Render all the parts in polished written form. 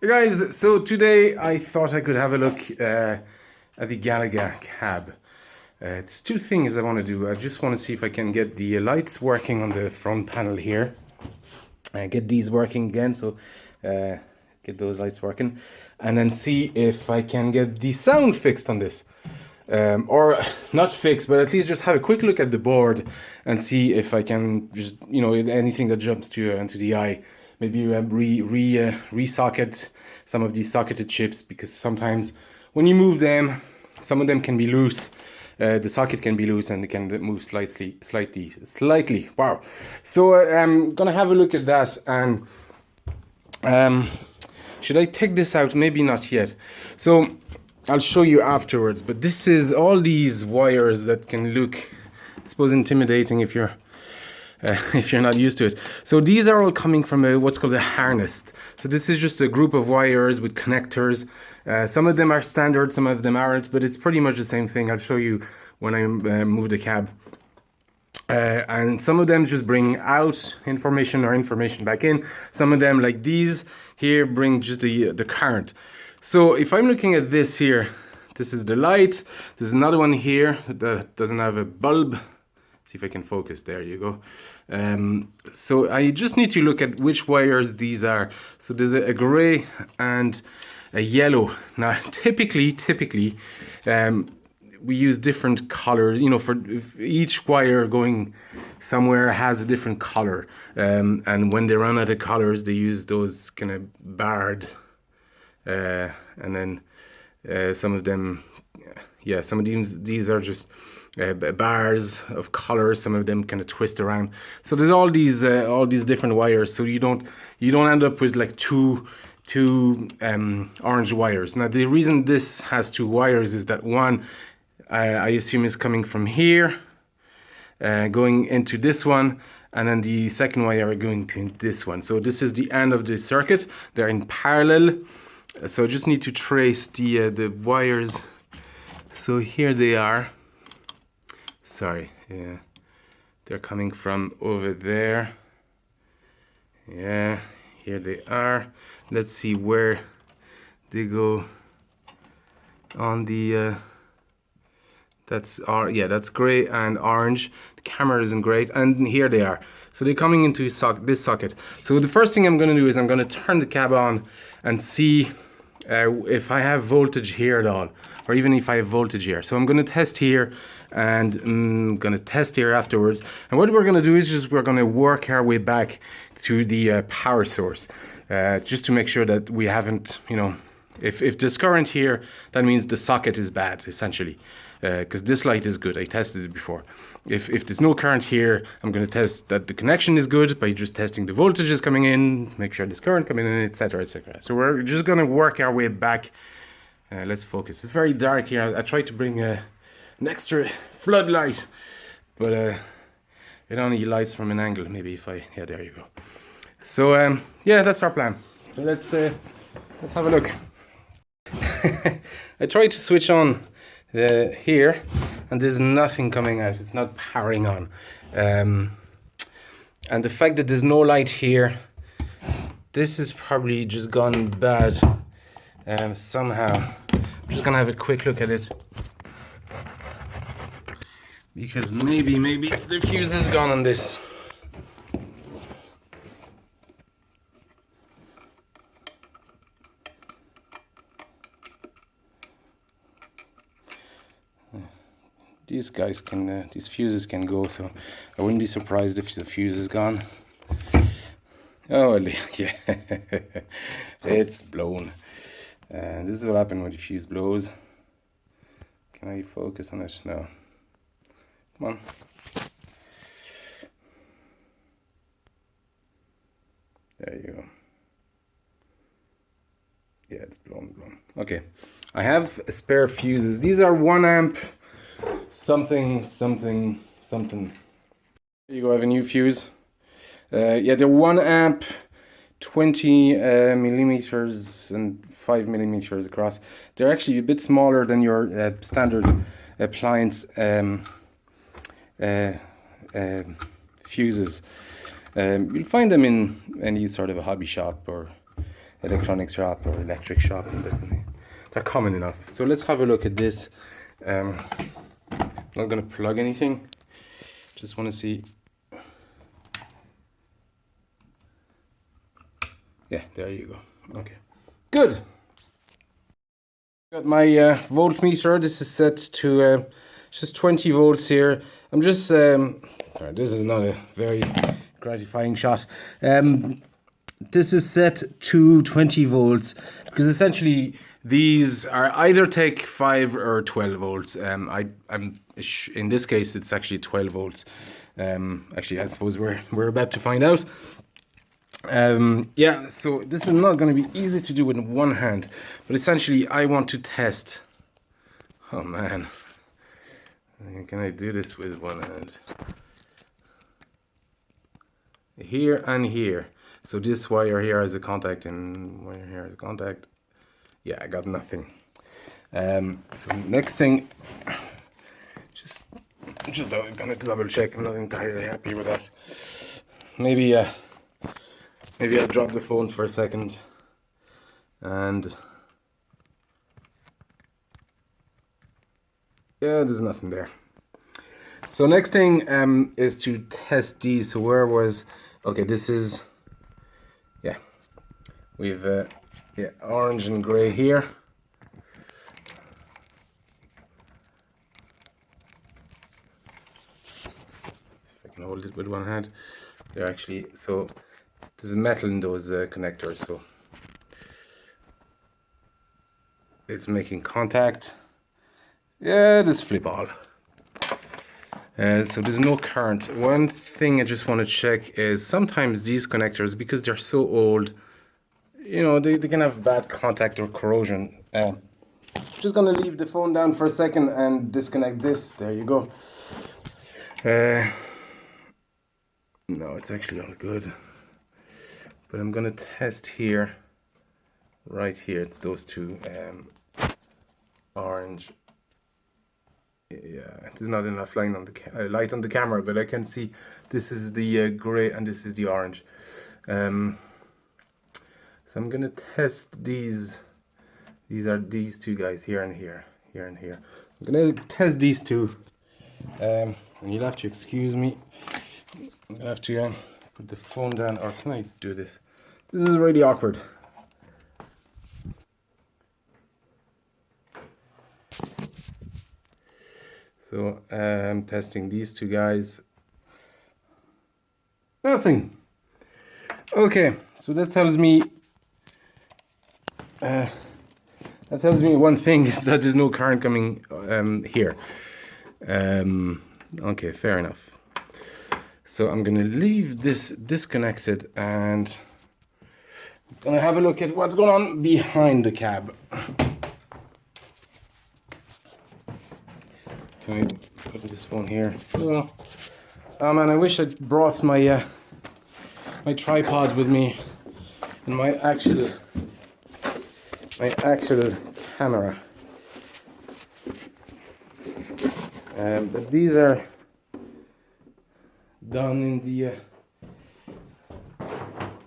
Hey guys, so today I thought I could have a look at the Galaga cab. It's two things I want to do. I just want to see if I can get the lights working on the front panel here. Get these working again, so get those lights working. And then see if I can get the sound fixed on this. Or not fixed, but at least just have a quick look at the board and see if I can just, anything that jumps to into the eye. Maybe re-socket some of these socketed chips, because sometimes when you move them, some of them can be loose. The socket can be loose and it can move slightly. Wow. So I'm gonna have a look at that, and should I take this out? Maybe not yet. So I'll show you afterwards. But this is all these wires that can look, I suppose, intimidating if you're not used to it. So these are all coming from what's called a harness. So this is just a group of wires with connectors. Some of them are standard, some of them aren't, but it's pretty much the same thing. I'll show you when I move the cab. And some of them just bring out information or information back in. Some of them, like these here, bring just the current. So if I'm looking at this here, this is the light. There's another one here that doesn't have a bulb. See if I can focus. There you go. So I just need to look at which wires these are. So there's a gray and a yellow. Now, typically, we use different colors. For each wire going somewhere has a different color. And when they run out of colors, they use those kind of barred. And then some of them, some of these are just bars of colors. Some of them kind of twist around. So there's all these different wires. So you don't end up with like two orange wires. Now the reason this has two wires is that one, I assume, is coming from here, going into this one, and then the second wire going to this one. So this is the end of the circuit. They're in parallel. So I just need to trace the wires. So here they are. Sorry, yeah, they're coming from over there. Yeah, here they are. Let's see where they go on the. That's gray and orange. The camera isn't great, and here they are. So they're coming into this socket. So the first thing I'm going to do is I'm going to turn the cab on and see if I have voltage here at all, or even if I have voltage here. So I'm going to test here, and I'm going to test here afterwards. And what we're going to do is we're going to work our way back to the power source, just to make sure that we haven't, if there's current here, that means the socket is bad, essentially. Because this light is good. I tested it before. If there's no current here, I'm going to test that the connection is good by just testing the voltages coming in, make sure there's current coming in, etc., etc. So we're just going to work our way back. Let's focus. It's very dark here. I tried to bring an extra floodlight, but it only lights from an angle. Maybe if I... Yeah, there you go. So that's our plan. So let's have a look. I tried to switch on here, and there's nothing coming out. It's not powering on, and the fact that there's no light here, this is probably just gone bad somehow. I'm just gonna have a quick look at it, because maybe the fuse is gone on this. These guys can, these fuses can go, so I wouldn't be surprised if the fuse is gone. Oh, yeah, it's blown. And this is what happened when the fuse blows. Can I focus on it? No. Come on. There you go. Yeah, it's blown. Okay, I have spare fuses. These are 1 amp. Something. There you go. I have a new fuse. They're 1 amp, 20 millimeters and 5 millimeters across. They're actually a bit smaller than your standard appliance fuses. You'll find them in any sort of a hobby shop or electronics shop or electric shop, definitely. They're common enough. So let's have a look at this. I'm not going to plug anything. Just want to see. Yeah, there you go. Okay, good. Got my voltmeter. This is set to just 20 volts here. I'm just sorry, this is not a very gratifying shot. This is set to 20 volts because essentially these are either take 5 or 12 volts. I'm in this case it's actually 12 volts. Actually, I suppose we're about to find out. Yeah, so this is not going to be easy to do with one hand, but essentially I want to test. Oh man, can I do this with one hand? Here and here. So this wire here has a contact and wire here has a contact. Yeah, I got nothing. So next thing, just gonna double check. I'm not entirely happy with that. Maybe I'll drop the phone for a second. And yeah, there's nothing there. So next thing is to test these. So where was, okay, this is, yeah, we've yeah, orange and gray here. If I can hold it with one hand. They're actually, so there's metal in those connectors, so it's making contact. Yeah, just flip all. So there's no current. One thing I just want to check is sometimes these connectors, because they're so old, you know, they can have bad contact or corrosion. Just gonna leave the phone down for a second and disconnect this. There you go. No, it's actually all good. But I'm gonna test here, right here. It's those two, orange. Yeah, there's not enough light on the camera, but I can see this is the gray and this is the orange. So I'm gonna test these. These are these two guys, here and here, here and here. I'm gonna test these two. And you'll have to excuse me. I'm gonna have to put the phone down, or can I do this? This is really awkward. So I'm testing these two guys. Nothing. Okay, so that tells me one thing is that there's no current coming here. Okay, fair enough. So I'm gonna leave this disconnected and I'm gonna have a look at what's going on behind the cab. Can we put this phone here? Oh, man, I wish I'd brought my my tripod with me and my actual camera. But these are done in the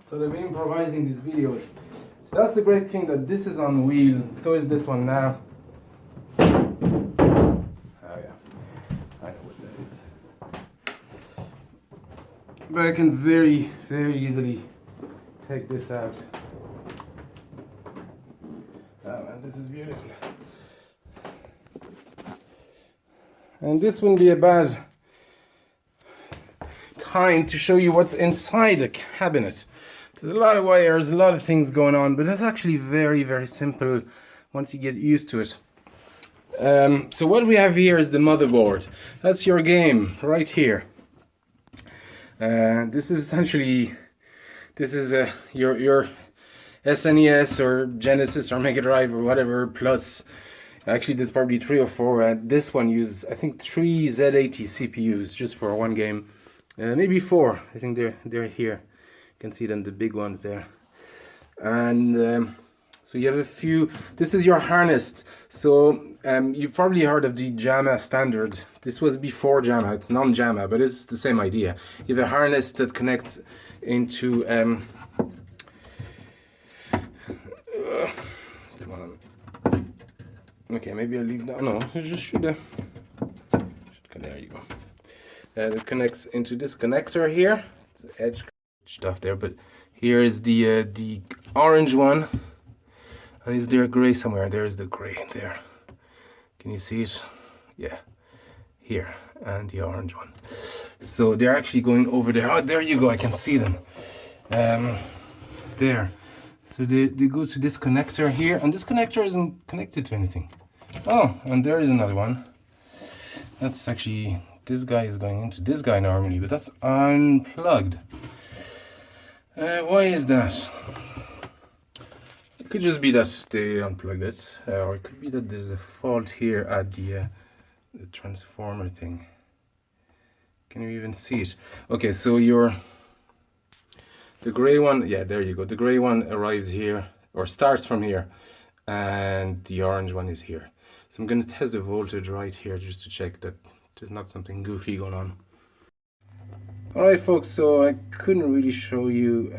so they've been improvising these videos. So that's the great thing, that this is on wheel. So is this one now. But I can very, very easily take this out. Oh man, this is beautiful. And this wouldn't be a bad time to show you what's inside a cabinet. There's a lot of wires, a lot of things going on, but that's actually very, very simple once you get used to it. So what we have here is the motherboard. That's your game right here. This is essentially, your SNES or Genesis or Mega Drive or whatever, plus actually there's probably 3 or 4. This one uses, I think, 3 Z80 CPUs just for one game, maybe 4. I think they're here. You can see them, the big ones there. And so you have a few. This is your harness. So you've probably heard of the JAMA standard. This was before JAMA. It's non-JAMA, but it's the same idea. You have a harness that connects into Come on. Okay, maybe I'll leave that. No, it just should. There you go. It connects into this connector here. It's edge stuff there, but here is the orange one. And is there a gray somewhere? There's the gray there. Can you see it? Yeah. Here, and the orange one. So they're actually going over there. Oh, there you go. I can see them. There. So they go to this connector here, and this connector isn't connected to anything. Oh, and there is another one. That's actually, this guy is going into this guy normally, but that's unplugged. Why is that? It could just be that they unplugged it, or it could be that there's a fault here at the transformer thing. Can you even see it? Okay, so the gray one, yeah, there you go. The gray one arrives here, or starts from here, and the orange one is here. So I'm going to test the voltage right here just to check that there's not something goofy going on. Alright folks, so I couldn't really show you,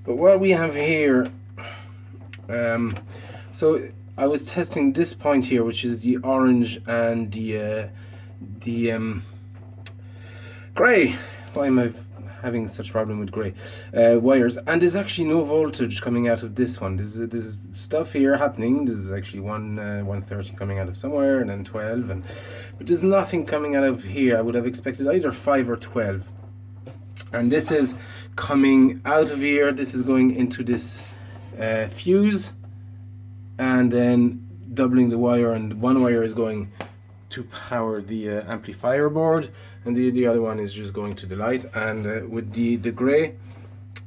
but what we have here, so I was testing this point here, which is the orange and the grey. Why am I having such problem with grey wires? And there's actually no voltage coming out of this one. There's stuff here happening. There's actually 130 coming out of somewhere, and then 12, but there's nothing coming out of here. I would have expected either 5 or 12. And this is coming out of here. This is going into this fuse, and then doubling the wire, and one wire is going to power the amplifier board, and the other one is just going to the light. And with the grey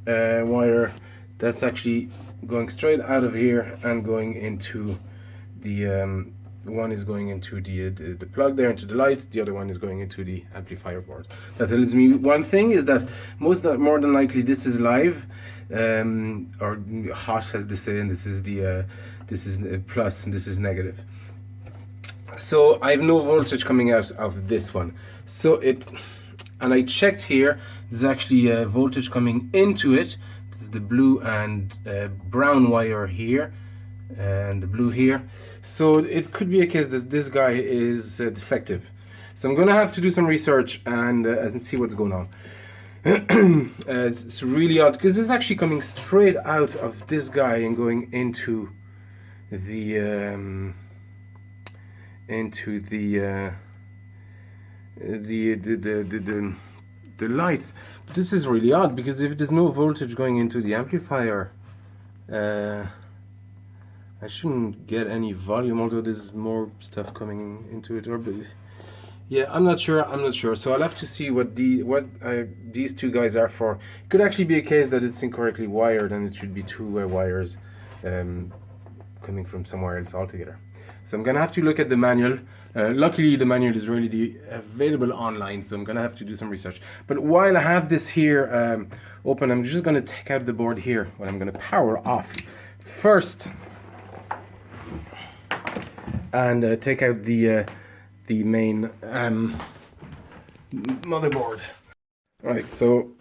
wire, that's actually going straight out of here and going into the one is going into the plug there, into the light. The other one is going into the amplifier board. That tells me one thing, is that more than likely this is live, or hot as they say, and this is plus and this is negative. So I have no voltage coming out of this one. So and I checked here, there's actually a voltage coming into it. This is the blue and brown wire here, and the blue here. So it could be a case that this guy is defective. So I'm gonna have to do some research and see what's going on. It's really odd, because it's actually coming straight out of this guy and going into the lights. But this is really odd, because if there's no voltage going into the amplifier, I shouldn't get any volume, although there's more stuff coming into it. But yeah, I'm not sure. So I'll have to see what these two guys are for. It could actually be a case that it's incorrectly wired, and it should be two wires coming from somewhere else altogether. So I'm gonna have to look at the manual. Luckily the manual is really available online, so I'm gonna have to do some research. But while I have this here open, I'm just gonna take out the board here, when I'm gonna power off first, and take out the main motherboard. Alright, so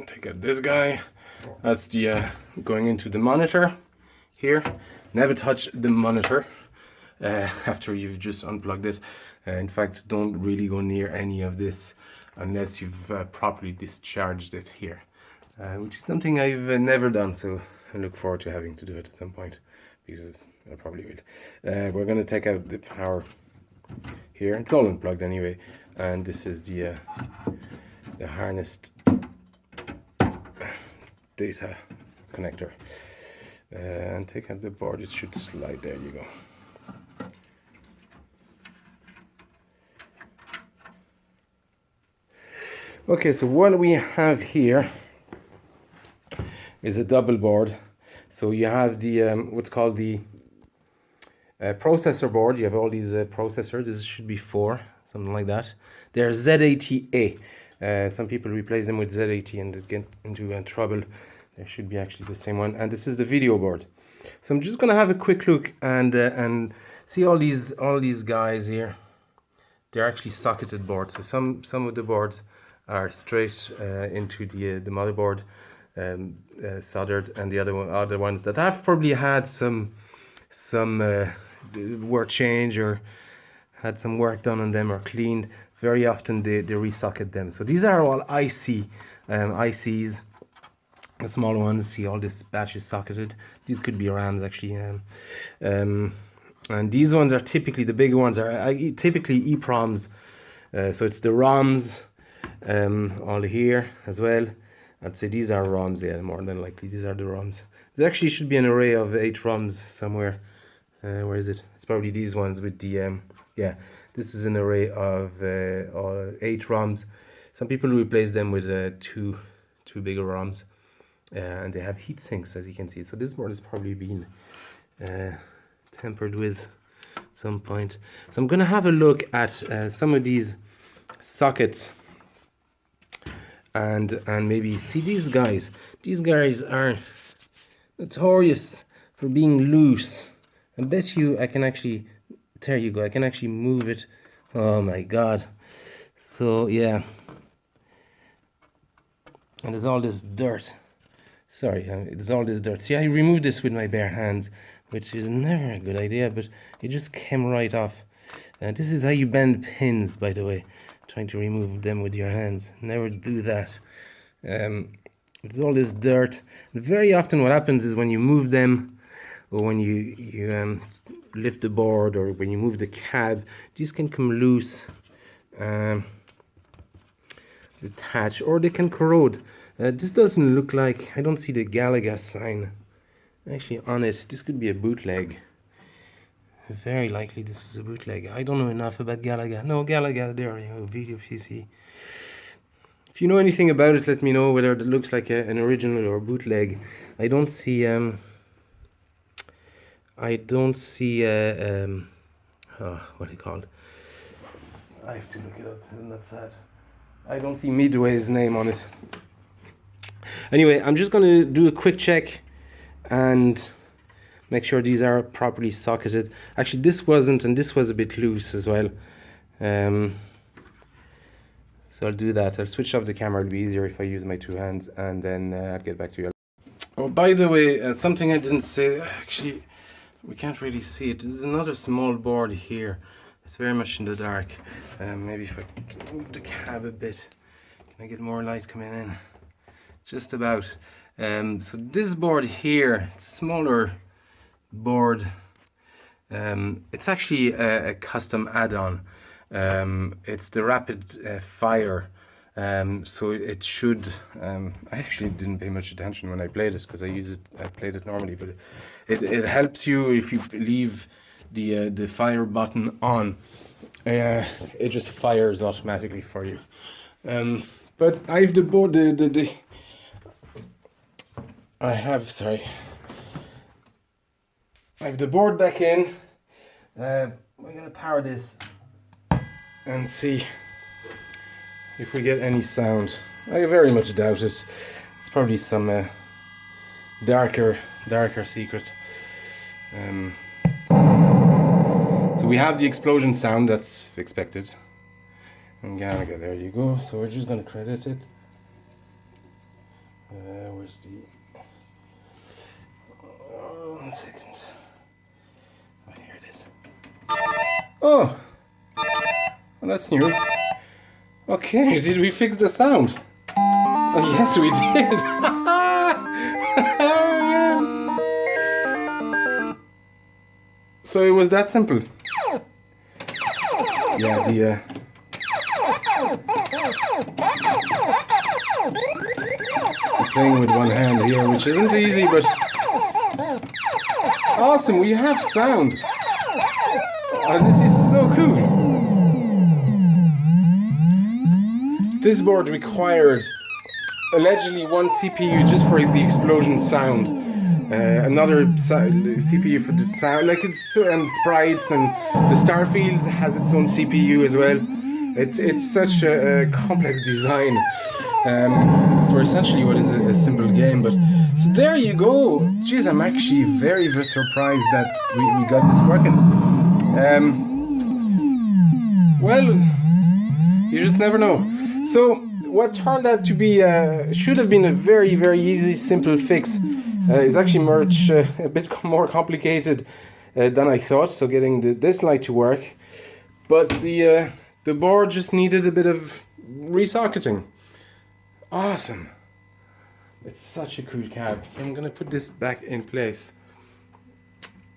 take out this guy. That's the going into the monitor here. Never touch the monitor after you've just unplugged it. In fact, don't really go near any of this unless you've properly discharged it here, which is something I've never done, so I look forward to having to do it at some point, because I probably will. We're going to take out the power here. It's all unplugged anyway, and this is the harnessed data connector. And take out the board. It should slide. There you go. Okay, so what we have here is a double board. So you have the what's called the processor board. You have all these processors. This should be 4, something like that. They're Z80A. Some people replace them with Z80 and they get into trouble. There should be actually the same one, and this is the video board. So I'm just gonna have a quick look and see all these guys here. They're actually socketed boards. So some of the boards are straight into the motherboard, soldered, and the other ones that have probably had some were changed or had some work done on them or cleaned. Very often they resocket them. So these are all ICs. The smaller ones, see all this batch is socketed. These could be RAMs actually. And these ones are typically, the bigger ones are typically EPROMs. So it's the ROMs all here as well. I'd say these are ROMs, yeah, more than likely these are the ROMs. There actually should be an array of 8 ROMs somewhere. Where is it? It's probably these ones with the, yeah, this is an array of 8 ROMs. Some people replace them with two bigger ROMs. And they have heat sinks, as you can see. So this board has probably been tempered with at some point. So I'm going to have a look at some of these sockets and maybe see these guys. These guys are notorious for being loose. I bet you I can actually, there you go, I can actually move it. Oh my god. So yeah, and there's all this dirt. Sorry, there's all this dirt. See, I removed this with my bare hands, which is never a good idea, but it just came right off. This is how you bend pins, by the way. Trying to remove them with your hands. Never do that. There's all this dirt. And very often what happens is when you move them, or when you lift the board, or when you move the cab, these can come loose, detach, or they can corrode. This doesn't look like, I don't see the Galaga sign actually on it. This could be a bootleg. Very likely this is a bootleg. I don't know enough about Galaga. No, Galaga, there you go, video PC. If you know anything about it, let me know whether it looks like an original or bootleg. I don't see oh, what do you call it? I have to look it up, isn't that sad? I don't see Midway's name on it. Anyway, I'm just going to do a quick check and make sure these are properly socketed. Actually, this wasn't, and this was a bit loose as well. So I'll do that. I'll switch off the camera. It'll be easier if I use my 2 hands, and then I'll get back to you. Oh, by the way, something I didn't say, actually, we can't really see it. There's another small board here. It's very much in the dark. Maybe if I can move the cab a bit, can I get more light coming in? Just about. So this board here, it's a smaller board. It's actually a custom add-on. It's the rapid fire. So it should. I actually didn't pay much attention when I played it because I played it normally, but it helps you if you leave the fire button on. It just fires automatically for you. But I have the board. I have the board back in. We're gonna power this and see if we get any sound. I very much doubt it. It's probably some darker secret. So we have the explosion sound that's expected. And Galaga, there you go. So we're just gonna credit it. Where's the? 1 second. Oh, here it is. Oh, well, that's new. Okay, did we fix the sound? Oh, yes, we did. So it was that simple. Yeah, playing with one hand here, which isn't easy, but awesome, we have sound. Oh, this is so cool. This board required allegedly 1 CPU just for the explosion sound, another CPU for the sound, like it's and sprites, and the Starfield has its own CPU as well. It's such a complex design for essentially what is a simple game. But so there you go. Jeez, I'm actually very surprised that we got this working. Well, you just never know. So what turned out to be should have been a very, very easy, simple fix is actually much a bit more complicated than I thought. So getting this light to work, but the board just needed a bit of resocketing. Awesome! It's such a cool cab. So I'm gonna put this back in place.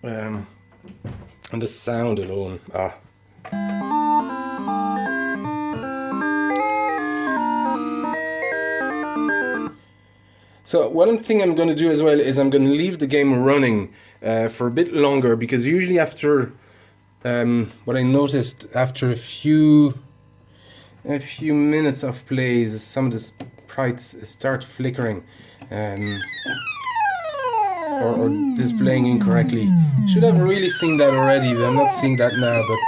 And the sound alone, So one thing I'm going to do as well is I'm going to leave the game running for a bit longer, because usually after what I noticed after a few minutes of plays, some of the sprites start flickering or displaying incorrectly. Should have really seen that already, but I'm not seeing that now. But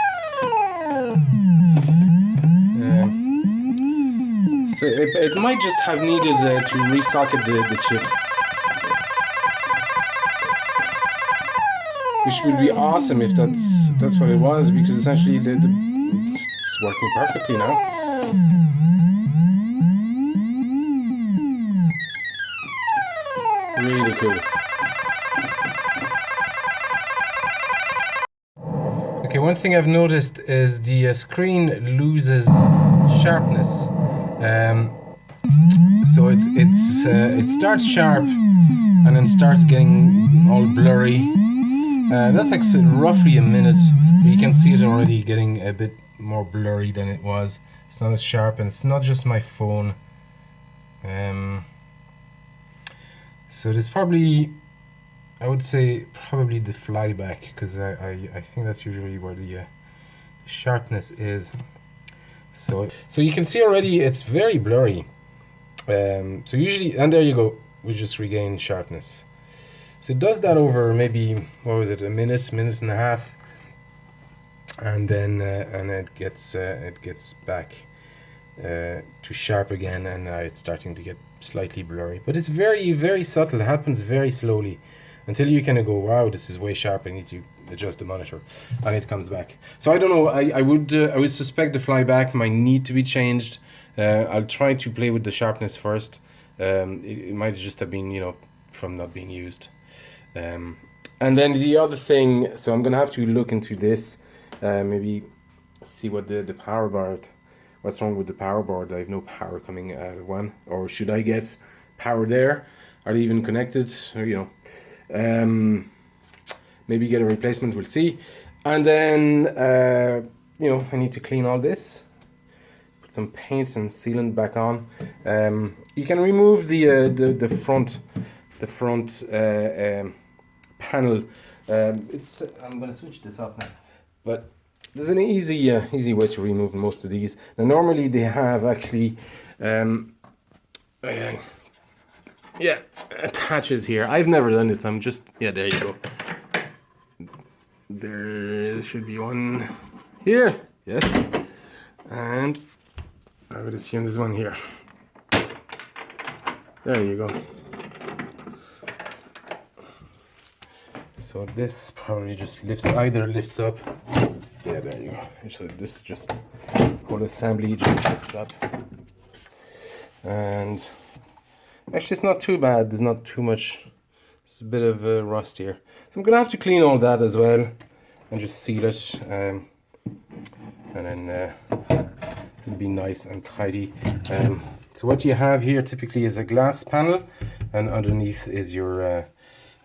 so it might just have needed to resocket the chips, which would be awesome if that's what it was, because essentially it's working perfectly now. Really cool. Okay, one thing I've noticed is the screen loses sharpness. So it starts sharp and then starts getting all blurry. That takes roughly a minute. You can see it already getting a bit more blurry than it was. It's not as sharp, and it's not just my phone. So there's probably, I would say, probably the flyback, because I think that's usually where the sharpness is. So you can see already it's very blurry. So usually, and there you go, we just regain sharpness. So it does that over maybe, what was it, a minute and a half, and then and it gets back to sharp again, and now it's starting to get slightly blurry. But it's very, very subtle. It happens very slowly until you kind of go, wow, this is way sharp. I need to adjust the monitor, and it comes back. So I don't know. I would suspect the flyback might need to be changed. I'll try to play with the sharpness first. It might just have been, from not being used. And then the other thing, so I'm gonna have to look into this, maybe see what the power board, what's wrong with the power board. I have no power coming out of one, or should I get power there? Are they even connected? Or, maybe get a replacement, we'll see. And then, I need to clean all this, put some paint and sealant back on. You can remove the front panel. I'm going to switch this off now, but there's an easy way to remove most of these. Now normally they have actually attaches here. I've never done it, so I'm just, there you go. There should be one here, yes, and I would assume there's one here. There you go. So this probably just either lifts up. Yeah, there you go. So this just whole assembly just lifts up, and actually it's not too bad. There's not too much. It's a bit of rust here. So I'm gonna have to clean all that as well and just seal it, and then it'll be nice and tidy. So what you have here typically is a glass panel, and underneath is your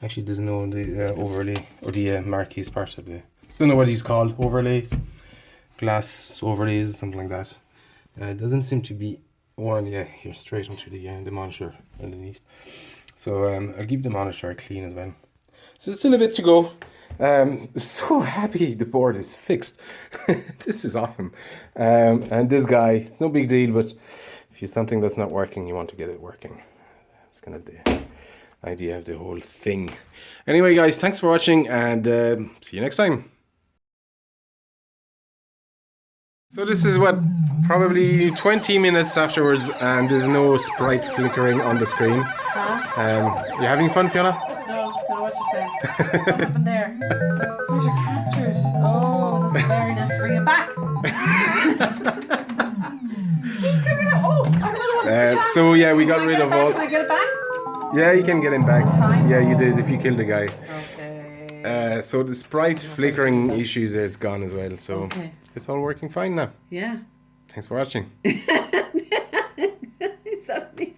actually there's no the overlay or the marquee part of the, I don't know what he's called, overlays, glass overlays, something like that. It doesn't seem to be one, here straight onto the monitor underneath. So I'll give the monitor clean as well. So still a bit to go. So happy the board is fixed. This is awesome. And this guy, it's no big deal, but if you have something that's not working, you want to get it working. That's kind of the idea of the whole thing. Anyway guys, thanks for watching, and see you next time. So this is what, probably 20 minutes afterwards, and there's no sprite flickering on the screen. Huh? You having fun, Fiona? No, don't know what you're saying. What happened there? Where's your captures? Oh, that's very nice. Bring it back. He took it out. Oh, I don't know So yeah, we got Can I rid get it of back? all. Can I get it back? Yeah, you can get him back. Time? Yeah, you did if you killed the guy. Okay. So the sprite flickering issues is gone as well. So Okay. it's all working fine now. Yeah. Thanks for watching. Is that me?